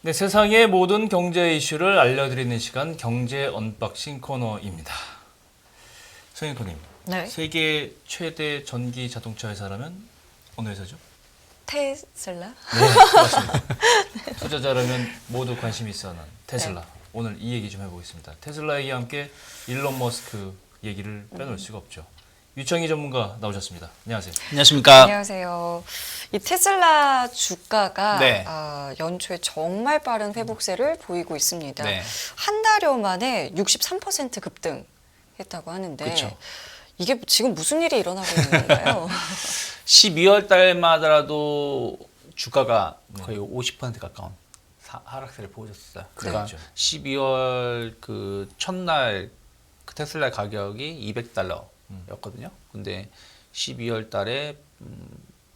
네, 세상의 모든 경제 이슈를 알려드리는 시간 경제 언박싱 코너입니다. 송영코님, 네. 세계 최대 전기 자동차 회사라면 어느 회사죠? 테슬라? 네, 맞습니다. 투자자라면 모두 관심이 있어 하는 테슬라. 네. 오늘 이 얘기 좀 해보겠습니다. 테슬라 얘기와 함께 일론 머스크 얘기를 빼놓을 수가 없죠. 유창희 전문가 나오셨습니다. 안녕하세요. 안녕하십니까. 안녕하세요. 이 테슬라 주가가 네. 연초에 정말 빠른 회복세를 보이고 있습니다. 네. 한 달여 만에 63% 급등했다고 하는데 그쵸. 이게 지금 무슨 일이 일어나고 있는 건가요? 12월 달마다라도 주가가 거의 50% 가까운 하락세를 보여줬어요. 그러니까 그렇죠. 12월 그 첫날 그 테슬라 가격이 $200였거든요. 근데 12월 달에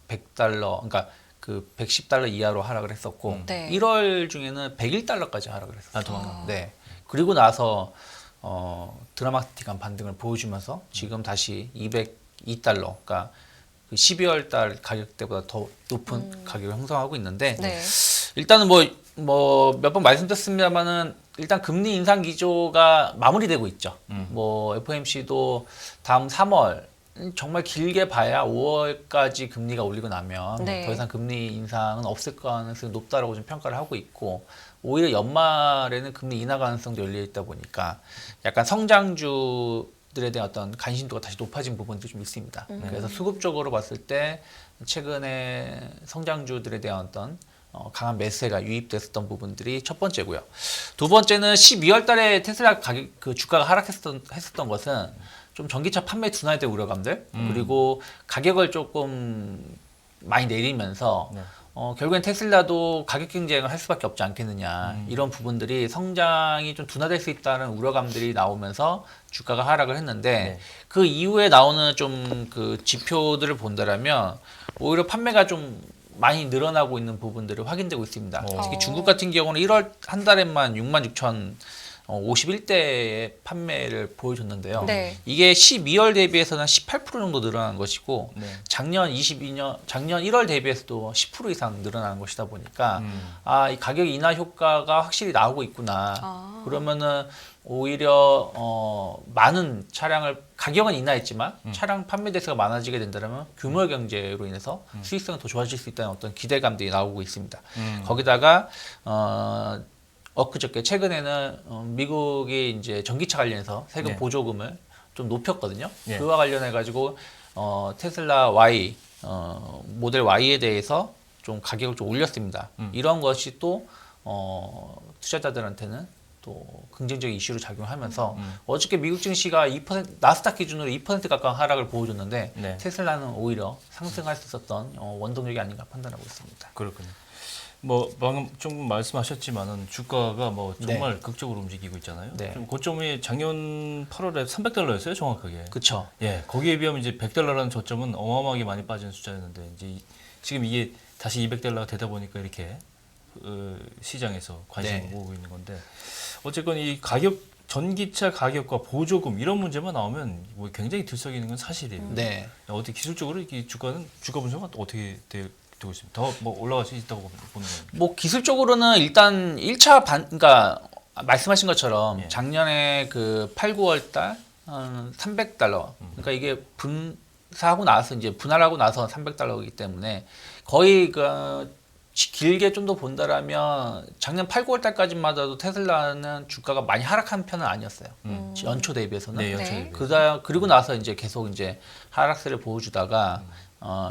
$100, 그러니까 그 $110 이하로 하락을 했었고 네. 1월 중에는 $101까지 하락을 했었어요. 아, 네. 그리고 나서 드라마틱한 반등을 보여주면서 지금 다시 $202, 그러니까 그 12월 달 가격대보다 더 높은 가격을 형성하고 있는데 네. 일단은 뭐 몇 번 말씀드렸습니다만은 일단 금리 인상 기조가 마무리되고 있죠. 뭐 FOMC도 다음 3월 정말 길게 봐야 5월까지 금리가 올리고 나면 네. 더 이상 금리 인상은 없을 가능성이 높다라고 좀 평가를 하고 있고 오히려 연말에는 금리 인하 가능성도 열려 있다 보니까 약간 성장주들에 대한 어떤 관심도가 다시 높아진 부분도 좀 있습니다. 그래서 수급적으로 봤을 때 최근에 성장주들에 대한 어떤 강한 매수세가 유입됐었던 부분들이 첫 번째고요. 두 번째는 12월 달에 테슬라 가격 그 주가가 하락했었던 것은 좀 전기차 판매 둔화에 대한 우려감들 그리고 가격을 조금 많이 내리면서 네. 결국엔 테슬라도 가격 경쟁을 할 수밖에 없지 않겠느냐 이런 부분들이 성장이 좀 둔화될 수 있다는 우려감들이 나오면서 주가가 하락을 했는데 네. 그 이후에 나오는 좀 그 지표들을 본다라면 오히려 판매가 좀 많이 늘어나고 있는 부분들이 확인되고 있습니다. 특히 중국 같은 경우는 1월 한 달에만 66,051대의 판매를 보여줬는데요. 네. 이게 12월 대비해서는 18% 정도 늘어난 것이고 네. 작년 1월 대비해서도 10% 이상 늘어난 것이다 보니까 이 가격 인하 효과가 확실히 나오고 있구나. 그러면은 오히려 많은 차량을 가격은 인하했지만 차량 판매 대수가 많아지게 된다면 규모 경제로 인해서 수익성이 더 좋아질 수 있다는 어떤 기대감들이 나오고 있습니다. 거기다가 엊그저께 최근에는 미국이 이제 전기차 관련해서 세금 네. 보조금을 좀 높였거든요. 네. 그와 관련해 가지고 테슬라 Y 모델 Y에 대해서 좀 가격을 좀 올렸습니다. 이런 것이 또 투자자들한테는 또 긍정적인 이슈로 작용하면서 어저께 미국 증시가 2% 나스닥 기준으로 2% 가까운 하락을 보여줬는데 네. 테슬라는 오히려 상승할 수 있었던 원동력이 아닌가 판단하고 있습니다. 그렇군요. 뭐 방금 좀 말씀하셨지만은 주가가 뭐 정말 극적으로 움직이고 있잖아요. 네. 좀 고점이 작년 8월에 $300였어요, 정확하게. 그렇죠. 예, 거기에 비하면 이제 $100라는 저점은 어마어마하게 많이 빠진 숫자였는데 이제 지금 이게 다시 $200가 되다 보니까 이렇게 시장에서 관심을 네. 모으고 있는 건데 어쨌건 이 가격 전기차 가격과 보조금 이런 문제만 나오면 뭐 굉장히 들썩이는 건 사실이에요. 네. 어떻게 기술적으로 이 주가 분석은 어떻게 되고 있습니다. 더 뭐 올라갈 수 있다고 보는 겁니다. 뭐 기술적으로는 일단 1차 그러니까 말씀하신 것처럼 예. 작년에 그 8, 9월 달 $300. 그러니까 이게 분사하고 나서 이제 분할하고 나서 $300이기 때문에 거의 그 길게 좀 더 본다라면 작년 8, 9월 달까지마다도 테슬라는 주가가 많이 하락한 편은 아니었어요. 연초 대비해서는. 네, 연초 네. 대비. 그리고 나서 이제 계속 이제 하락세를 보여주다가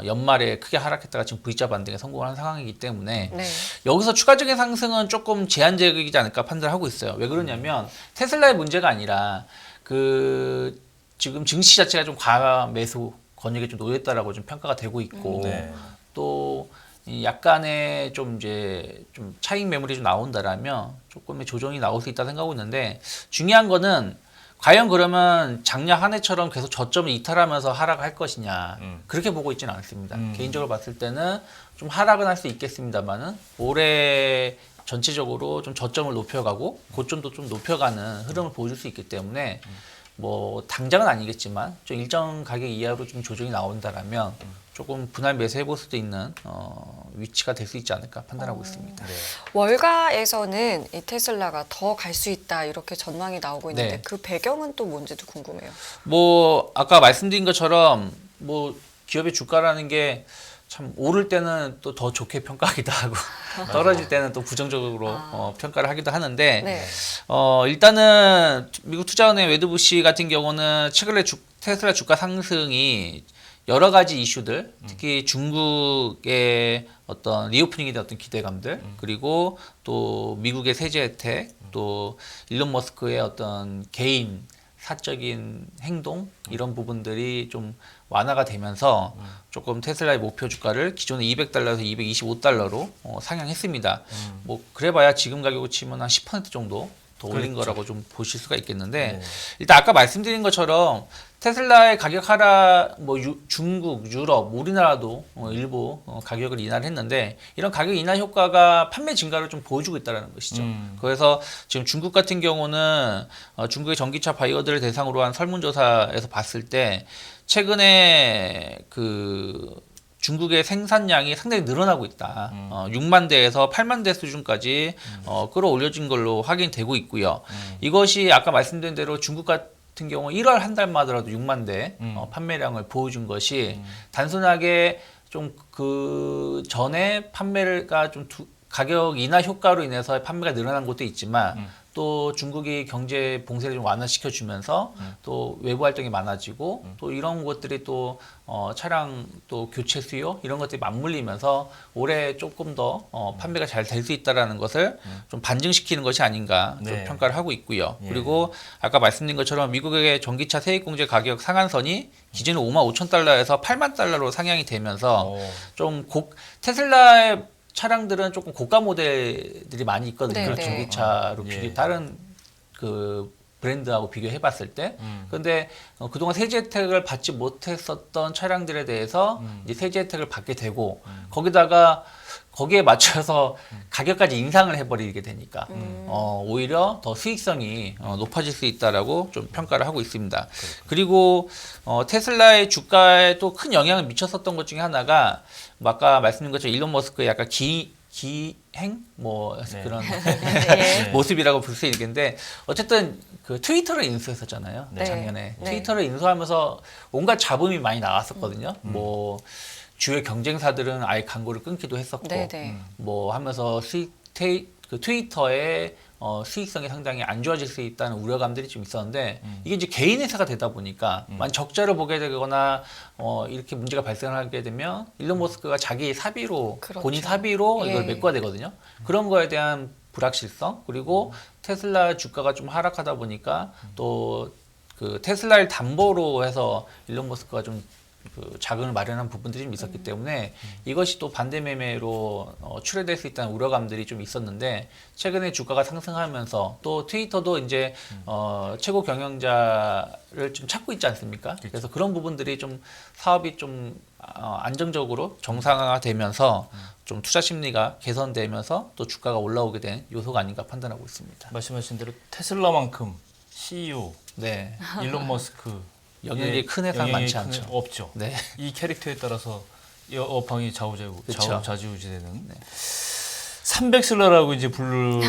연말에 크게 하락했다가 지금 V자 반등에 성공을 한 상황이기 때문에 네. 여기서 추가적인 상승은 조금 제한적이지 않을까 판단하고 있어요. 왜 그러냐면 테슬라의 문제가 아니라 그 지금 증시 자체가 좀 과매수 권역에 좀 놓였다라고 좀 평가가 되고 있고 네. 또 약간의 좀 이제 좀 차익 매물이 좀 나온다라면 조금의 조정이 나올 수 있다 생각하고 있는데 중요한 거는 과연 그러면 작년 한 해처럼 계속 저점을 이탈하면서 하락할 것이냐 그렇게 보고 있지는 않습니다. 개인적으로 봤을 때는 좀 하락은 할 수 있겠습니다만은 올해 전체적으로 좀 저점을 높여가고 고점도 좀 높여가는 흐름을 보여줄 수 있기 때문에 뭐 당장은 아니겠지만 좀 일정 가격 이하로 좀 조정이 나온다라면 조금 분할 매수해볼 수도 있는 위치가 될 수 있지 않을까 판단하고 있습니다. 네. 월가에서는 이 테슬라가 더 갈 수 있다 이렇게 전망이 나오고 있는데 네. 그 배경은 또 뭔지도 궁금해요. 뭐 아까 말씀드린 것처럼 뭐 기업의 주가라는 게 참 오를 때는 또 더 좋게 평가하기도 하고 떨어질 때는 또 부정적으로 평가를 하기도 하는데 네. 일단은 미국 투자은행 웨드부시 같은 경우는 최근에 테슬라 주가 상승이 여러 가지 이슈들, 특히 중국의 어떤 리오프닝에 대한 어떤 기대감들, 그리고 또 미국의 세제 혜택, 또 일론 머스크의 어떤 개인 사적인 행동 이런 부분들이 좀 완화가 되면서 조금 테슬라의 목표 주가를 기존의 200달러에서 225달러로 상향했습니다. 뭐 그래봐야 지금 가격으로 치면 한 10% 정도 더 올린 그렇죠. 거라고 좀 보실 수가 있겠는데 네. 일단 아까 말씀드린 것처럼 테슬라의 가격 하락, 뭐 중국, 유럽, 우리나라도 일부 가격을 인하를 했는데 이런 가격 인하 효과가 판매 증가를 좀 보여주고 있다는 것이죠. 그래서 지금 중국 같은 경우는 중국의 전기차 바이어들을 대상으로 한 설문조사에서 봤을 때 최근에 그 중국의 생산량이 상당히 늘어나고 있다. 6만 대에서 8만 대 수준까지 끌어올려진 걸로 확인되고 있고요. 이것이 아까 말씀드린 대로 중국 같은 경우 1월 한 달마다라도 6만 대 판매량을 보여준 것이 단순하게 좀 그 전에 판매가 좀 가격 인하 효과로 인해서 판매가 늘어난 것도 있지만 또 중국이 경제 봉쇄를 좀 완화시켜 주면서 또 외부 활동이 많아지고 또 이런 것들이 또 차량 또 교체 수요 이런 것들이 맞물리면서 올해 조금 더 판매가 잘 될 수 있다라는 것을 좀 반증시키는 것이 아닌가 좀 네. 평가를 하고 있고요. 예. 그리고 아까 말씀드린 것처럼 미국의 전기차 세액공제 가격 상한선이 기존의 5만 5천 달러에서 8만 달러로 상향이 되면서 좀 테슬라의 차량들은 조금 고가 모델들이 많이 있거든요. 네, 네. 전기차로 예. 다른 그 브랜드하고 비교해봤을 때. 그런데 그동안 세제 혜택을 받지 못했었던 차량들에 대해서 이제 세제 혜택을 받게 되고 거기에 맞춰서 가격까지 인상을 해버리게 되니까 오히려 더 수익성이 높아질 수 있다라고 좀 평가를 하고 있습니다. 그리고 테슬라의 주가에 또 큰 영향을 미쳤었던 것 중에 하나가 뭐 아까 말씀드린 것처럼 일론 머스크의 약간 기행 뭐 네. 그런 네. 모습이라고 볼 수 있겠는데 어쨌든 그 트위터를 인수했었잖아요. 네. 작년에 네. 트위터를 인수하면서 온갖 잡음이 많이 나왔었거든요. 뭐 주요 경쟁사들은 아예 광고를 끊기도 했었고 네, 네. 뭐 하면서 그 트위터의 수익성이 상당히 안 좋아질 수 있다는 우려감들이 좀 있었는데 이게 이제 개인 회사가 되다 보니까 만약 적자를 보게 되거나 이렇게 문제가 발생하게 되면 일론 머스크가 자기 사비로 그렇죠. 본인 사비로 이걸 예. 메꿔야 되거든요. 그런 거에 대한 불확실성 그리고 테슬라 주가가 좀 하락하다 보니까 또 그 테슬라를 담보로 해서 일론 머스크가 좀 그 자금을 마련한 부분들이 좀 있었기 때문에 이것이 또 반대 매매로 출회될 수 있다는 우려감들이 좀 있었는데 최근에 주가가 상승하면서 또 트위터도 이제 최고 경영자를 좀 찾고 있지 않습니까? 그래서 그런 부분들이 좀 사업이 좀 안정적으로 정상화되면서 좀 투자 심리가 개선되면서 또 주가가 올라오게 된 요소가 아닌가 판단하고 있습니다. 말씀하신 대로 테슬라만큼 CEO 네, 일론 머스크 영향력이 큰 회사는 많지 않죠. 없죠. 네. 이 캐릭터에 따라서 이 업황이 그쵸. 좌지우지되는 300슬라라고 이제 부를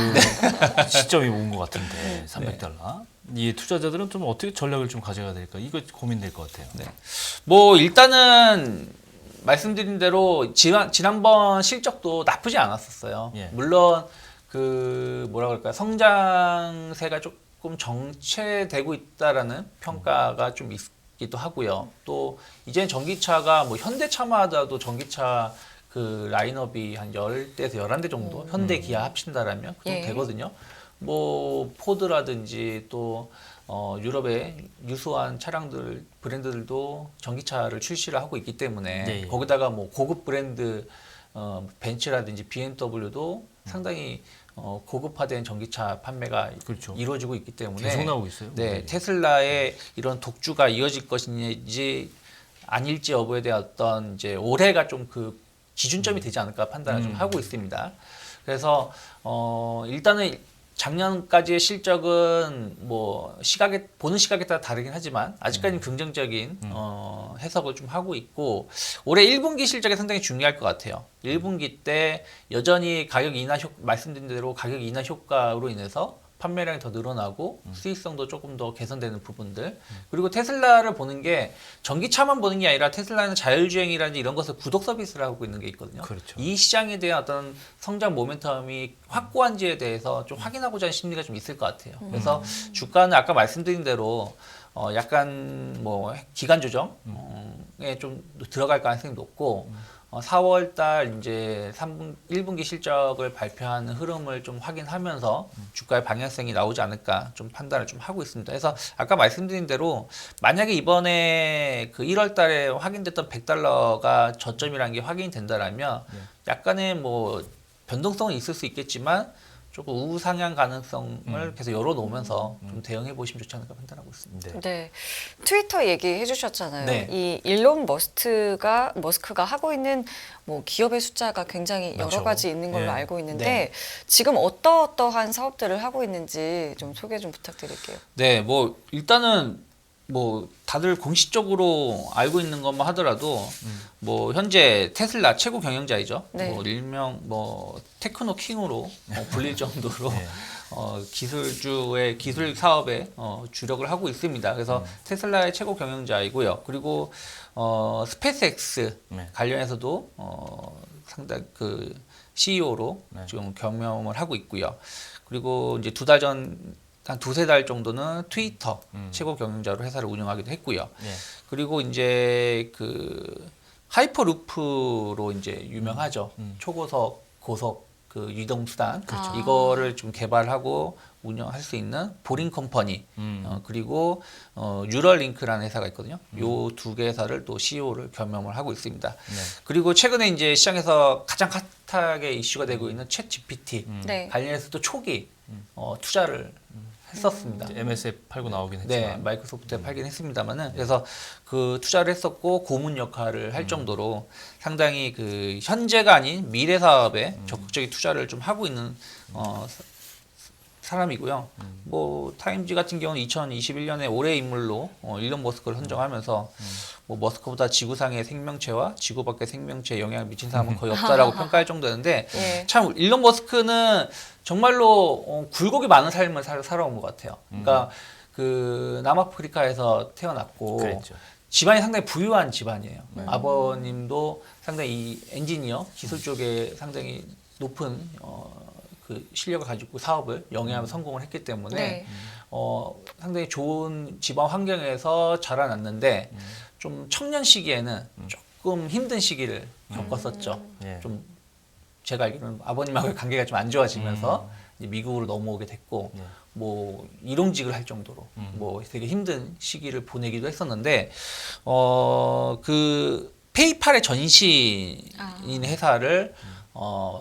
시점이 온 것 같은데 300달러. 이 투자자들은 좀 어떻게 전략을 좀 가져가야 될까? 이거 고민될 것 같아요. 네. 뭐 일단은 말씀드린 대로 지난번 실적도 나쁘지 않았었어요. 예. 물론 그 뭐라 그럴까요? 성장세가 조금 정체되고 있다라는 평가가 좀 있기도 하고요. 또 이제는 전기차가 뭐 현대차마다도 전기차 그 라인업이 한 10대에서 11대 정도 현대 기아 합친다라면 그 정도 예. 되거든요. 뭐 포드라든지 또 유럽의 유수한 차량들 브랜드들도 전기차를 출시를 하고 있기 때문에 네. 거기다가 뭐 고급 브랜드 벤츠라든지 BMW도 상당히 고급화된 전기차 판매가 그렇죠. 이루어지고 있기 때문에 계속 나오고 있어요. 네, 테슬라의 이런 독주가 이어질 것인지 아닐지 여부에 대한 어떤 이제 올해가 좀 그 기준점이 되지 않을까 판단을 좀 하고 있습니다. 그래서 일단은 작년까지의 실적은 뭐 보는 시각에 따라 다르긴 하지만 아직까지는 긍정적인 해석을 좀 하고 있고 올해 1분기 실적이 상당히 중요할 것 같아요. 1분기 때 여전히 가격 인하 말씀드린 대로 가격 인하 효과로 인해서 판매량이 더 늘어나고 수익성도 조금 더 개선되는 부분들 그리고 테슬라를 보는 게 전기차만 보는 게 아니라 테슬라는 자율주행이라든지 이런 것을 구독 서비스를 하고 있는 게 있거든요. 그렇죠. 이 시장에 대한 어떤 성장 모멘텀이 확고한지에 대해서 좀 확인하고자 하는 심리가 좀 있을 것 같아요. 그래서 주가는 아까 말씀드린 대로 약간 뭐 기간 조정에 좀 들어갈 가능성이 높고 4월 달 이제 1분기 실적을 발표하는 흐름을 좀 확인하면서 주가의 방향성이 나오지 않을까 좀 판단을 좀 하고 있습니다. 그래서 아까 말씀드린 대로 만약에 이번에 그 1월 달에 확인됐던 $100가 저점이라는 게 확인이 된다라면 약간의 뭐 변동성은 있을 수 있겠지만 조금 우상향 가능성을 계속 열어놓으면서 좀 대응해 보시면 좋지 않을까 판단하고 있습니다. 네. 네. 트위터 얘기해 주셨잖아요. 네. 이 일론 머스크가 하고 있는 뭐 기업의 숫자가 굉장히 여러 많죠. 가지 있는 걸로 네. 알고 있는데 네. 지금 어떠한 사업들을 하고 있는지 좀 소개 좀 부탁드릴게요. 네, 뭐 일단은 뭐 다들 공식적으로 알고 있는 것만 하더라도 뭐 현재 테슬라 최고 경영자이죠. 네. 뭐 일명 뭐 테크노 킹으로 불릴 정도로 네. 기술주의 기술 사업에 주력을 하고 있습니다. 그래서 테슬라의 최고 경영자이고요. 그리고 스페이스X 네. 관련해서도 상당 그 CEO로 네. 지금 경험을 하고 있고요. 그리고 이제 한 두세 달 정도는 트위터 최고 경영자로 회사를 운영하기도 했고요. 네. 그리고 이제 그 하이퍼루프로 이제 유명하죠. 초고속, 고속 그 유동수단 그렇죠. 이거를 좀 개발하고 운영할 수 있는 보링 컴퍼니 그리고 뉴럴링크라는 회사가 있거든요. 요 두 개 회사를 또 CEO를 겸임을 하고 있습니다. 네. 그리고 최근에 이제 시장에서 가장 핫하게 이슈가 되고 있는 챗 GPT 네. 관련해서도 초기 투자를 했었습니다. MS에 팔고 나오긴 네, 했지만. 마이크로소프트에 팔긴 했습니다만은 그래서 그 투자를 했었고 고문 역할을 할 정도로 상당히 그 현재가 아닌 미래 사업에 적극적인 투자를 좀 하고 있는 사람이고요. 뭐 타임지 같은 경우는 2021년에 올해 인물로 일론 머스크를 선정하면서 뭐 머스크보다 지구상의 생명체와 지구 밖의 생명체에 영향을 미친 사람은 거의 없다라고 평가할 정도였는데 예. 참 일론 머스크는 정말로 굴곡이 많은 삶을 살아온 것 같아요. 그러니까 그 남아프리카에서 태어났고 그랬죠. 집안이 상당히 부유한 집안이에요. 아버님도 상당히 이 엔지니어 기술 쪽에 상당히 높은 그 실력을 가지고 사업을 영위하며 성공을 했기 때문에 네. 상당히 좋은 집안 환경에서 자라났는데 좀 청년 시기에는 조금 힘든 시기를 겪었었죠. 예. 좀 제가 알기로는 아버님하고의 관계가 좀 안 좋아지면서 이제 미국으로 넘어오게 됐고 네. 뭐 일용직을 할 정도로 뭐 되게 힘든 시기를 보내기도 했었는데 그 페이팔의 전신인 회사를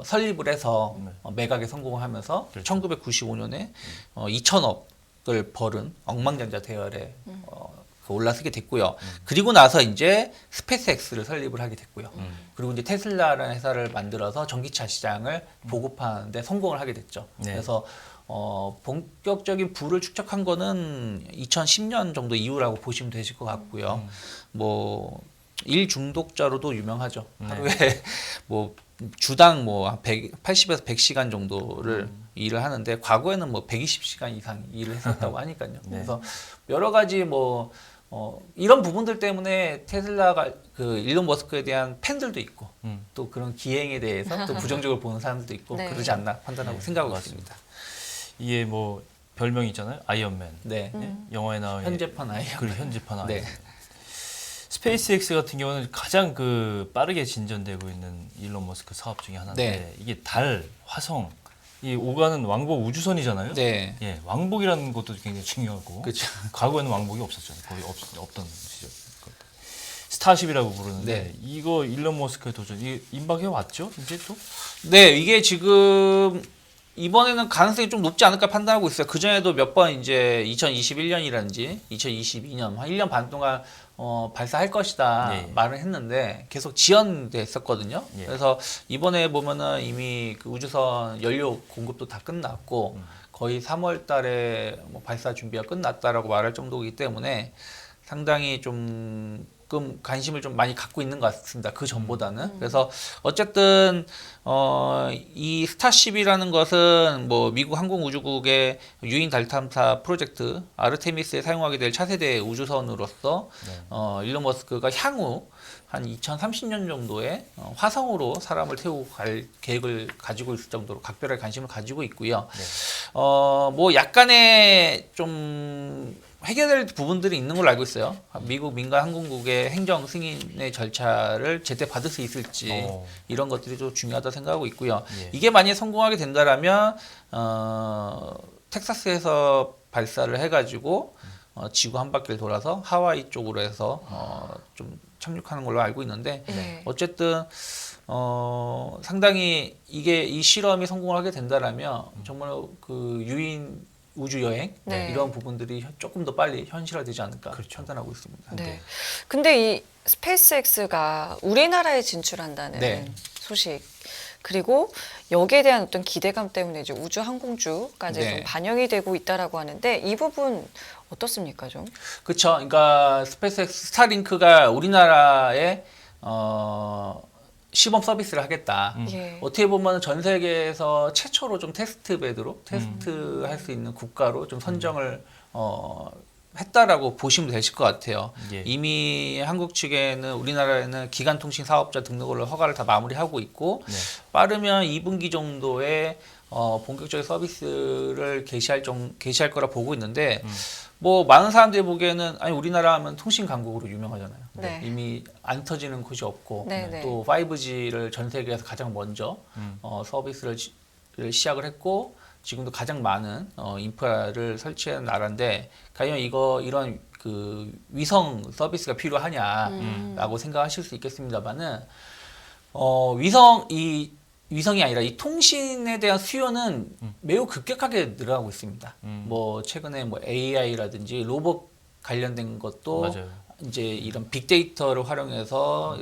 설립을 해서 매각에 성공하면서 1995년에 2천억을 벌은 억만장자 대열에 올라서게 됐고요. 그리고 나서 이제 스페이스X를 설립을 하게 됐고요. 그리고 이제 테슬라라는 회사를 만들어서 전기차 시장을 보급하는데 성공을 하게 됐죠. 네. 그래서 본격적인 부를 축적한 거는 2010년 정도 이후라고 보시면 되실 것 같고요. 뭐 일 중독자로도 유명하죠. 하루에 뭐 주당 뭐 80에서 100시간 정도를 일을 하는데 과거에는 뭐 120시간 이상 일을 했었다고 하니까요. 네. 그래서 여러 가지 뭐 이런 부분들 때문에 테슬라가 그 일론 머스크에 대한 팬들도 있고 또 그런 기행에 대해서 또 부정적으로 보는 사람들도 있고 네. 그러지 않나 판단하고 생각하고 맞습니다. 있습니다. 이게 뭐 별명이 있잖아요. 아이언맨. 네. 예? 영화에 나오는 현재판 아이언. 그 현재판 아이언맨. 네. 스페이스X 같은 경우는 가장 그 빠르게 진전되고 있는 일론 머스크 사업 중에 하나인데 네. 이게 달, 화성, 이 오가는 왕복 우주선이잖아요. 네. 예, 왕복이라는 것도 굉장히 중요하고 그렇죠. 과거에는 왕복이 없었잖아요. 거의 없던 시절. 스타쉽이라고 부르는데 네. 이거 일론 머스크의 도전, 이게 임박해 왔죠? 이제 또? 네, 이게 지금 이번에는 가능성이 좀 높지 않을까 판단하고 있어요. 그 전에도 몇 번 이제 2021년이라든지 2022년 한 1년 반 동안 발사할 것이다 예. 말을 했는데 계속 지연됐었거든요. 예. 그래서 이번에 보면은 이미 그 우주선 연료 공급도 다 끝났고 거의 3월 달에 뭐 발사 준비가 끝났다라고 말할 정도이기 때문에 상당히 조금 관심을 좀 많이 갖고 있는 것 같습니다. 그 전보다는. 그래서 어쨌든 이 스타쉽이라는 것은 뭐 미국 항공우주국의 유인 달 탐사 프로젝트 아르테미스에 사용하게 될 차세대 우주선으로서 일론 머스크가 향후 한 2030년 정도에 화성으로 사람을 태우고 갈 계획을 가지고 있을 정도로 각별한 관심을 가지고 있고요. 뭐 약간의 좀 해결될 부분들이 있는 걸로 알고 있어요. 미국 민간 항공국의 행정 승인의 절차를 제때 받을 수 있을지 이런 것들이 좀 중요하다 생각하고 있고요. 예. 이게 만약에 성공하게 된다라면 텍사스에서 발사를 해가지고 지구 한 바퀴를 돌아서 하와이 쪽으로 해서 좀 착륙하는 걸로 알고 있는데 네. 어쨌든 상당히 이 실험이 성공을 하게 된다라면 정말 그 유인 우주 여행 네. 이런 부분들이 조금 더 빨리 현실화되지 않을까 그렇죠. 판단하고 있습니다. 네. 근데 이 스페이스X가 우리나라에 진출한다는 네. 소식 그리고 여기에 대한 어떤 기대감 때문에 이제 우주 항공주까지 네. 좀 반영이 되고 있다라고 하는데 이 부분 어떻습니까 좀? 그렇죠. 그러니까 스페이스X 스타링크가 우리나라에 시범 서비스를 하겠다. 예. 어떻게 보면 전 세계에서 최초로 좀 테스트 베드로 테스트할 수 있는 국가로 좀 선정을 했다라고 보시면 되실 것 같아요. 예. 이미 한국 측에는 우리나라에는 기간통신 사업자 등록을 허가를 다 마무리하고 있고 네. 빠르면 2분기 정도에 본격적인 서비스를 개시할 거라 보고 있는데 뭐 많은 사람들이 보기에는 아니 우리나라 하면 통신 강국으로 유명하잖아요. 네. 이미 안 터지는 곳이 없고 네, 네. 또 5G를 전 세계에서 가장 먼저 서비스를 시작을 했고 지금도 가장 많은 인프라를 설치한 나라인데 과연 이런 그 위성 서비스가 필요하냐라고 생각하실 수 있겠습니다만은 위성이 아니라 이 통신에 대한 수요는 매우 급격하게 늘어나고 있습니다. 뭐 최근에 뭐 AI라든지 로봇 관련된 것도 맞아요. 이제 이런 빅데이터를 활용해서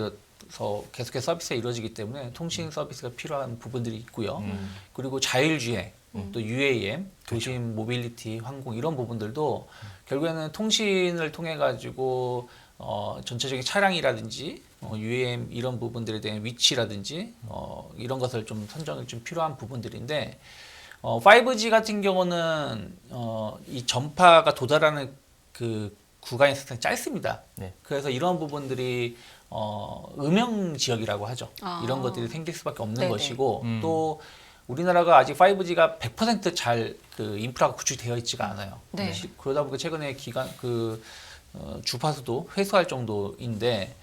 계속해서 서비스가 이루어지기 때문에 통신 서비스가 필요한 부분들이 있고요. 그리고 자율주행, 또 UAM, 도심 모빌리티, 항공 이런 부분들도 결국에는 통신을 통해 가지고 전체적인 차량이라든지 UAM 이런 부분들에 대한 위치라든지 이런 것을 좀 선정이 좀 필요한 부분들인데 5G 같은 경우는 이 전파가 도달하는 그 구간이 상당히 짧습니다. 네. 그래서 이런 부분들이 음영 지역이라고 하죠. 아. 이런 것들이 생길 수밖에 없는 네네. 것이고 또 우리나라가 아직 5G가 100% 잘 그 인프라가 구축되어 있지가 않아요. 네. 그러다 보니까 최근에 주파수도 회수할 정도인데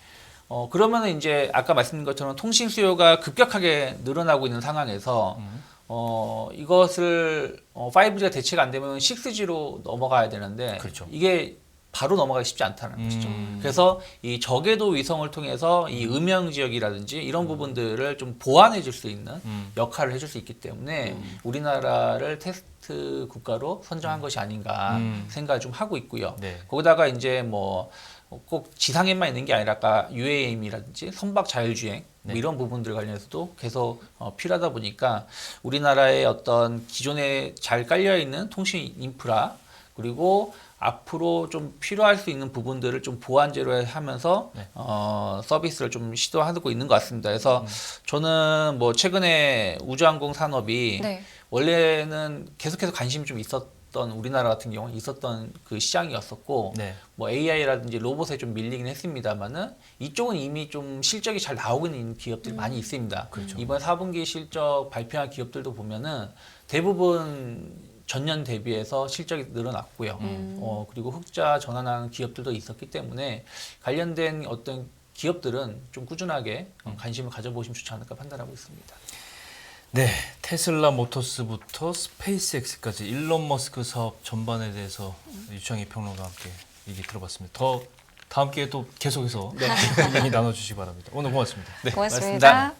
그러면은 이제 아까 말씀드린 것처럼 통신 수요가 급격하게 늘어나고 있는 상황에서 이것을 5G가 대체가 안 되면 6G로 넘어가야 되는데 그렇죠. 이게 바로 넘어가기 쉽지 않다는 것이죠. 그래서 이 저궤도 위성을 통해서 이 음영 지역이라든지 이런 부분들을 좀 보완해 줄 수 있는 역할을 해줄 수 있기 때문에 우리나라를 테스트 국가로 선정한 것이 아닌가 생각을 좀 하고 있고요. 네. 거기다가 이제 뭐 꼭 지상에만 있는 게 아니라 아까 UAM이라든지 선박 자율주행 뭐 네. 이런 부분들 관련해서도 계속 필요하다 보니까 우리나라의 어떤 기존에 잘 깔려 있는 통신 인프라 그리고 앞으로 좀 필요할 수 있는 부분들을 좀 보완제로 하면서 네. 서비스를 좀 시도하고 있는 것 같습니다. 그래서 저는 뭐 최근에 우주항공 산업이 네. 원래는 계속해서 관심이 좀 있었던 우리나라 같은 경우는 있었던 그 시장이었었고 네. 뭐 AI라든지 로봇에 좀 밀리긴 했습니다만은 이쪽은 이미 좀 실적이 잘 나오고 있는 기업들이 많이 있습니다. 이번 4분기 실적 발표한 기업들도 보면은 대부분 전년 대비해서 실적이 늘어났고요. 그리고 흑자 전환하는 기업들도 있었기 때문에 관련된 어떤 기업들은 좀 꾸준하게 관심을 가져보시면 좋지 않을까 판단하고 있습니다. 네, 테슬라 모터스부터 스페이스X까지 일론 머스크 사업 전반에 대해서 유창희 평론가와 함께 얘기 들어봤습니다. 더 다음 기회에 또 계속해서 얘기 나눠주시기 바랍니다. 오늘 고맙습니다. 네, 고맙습니다.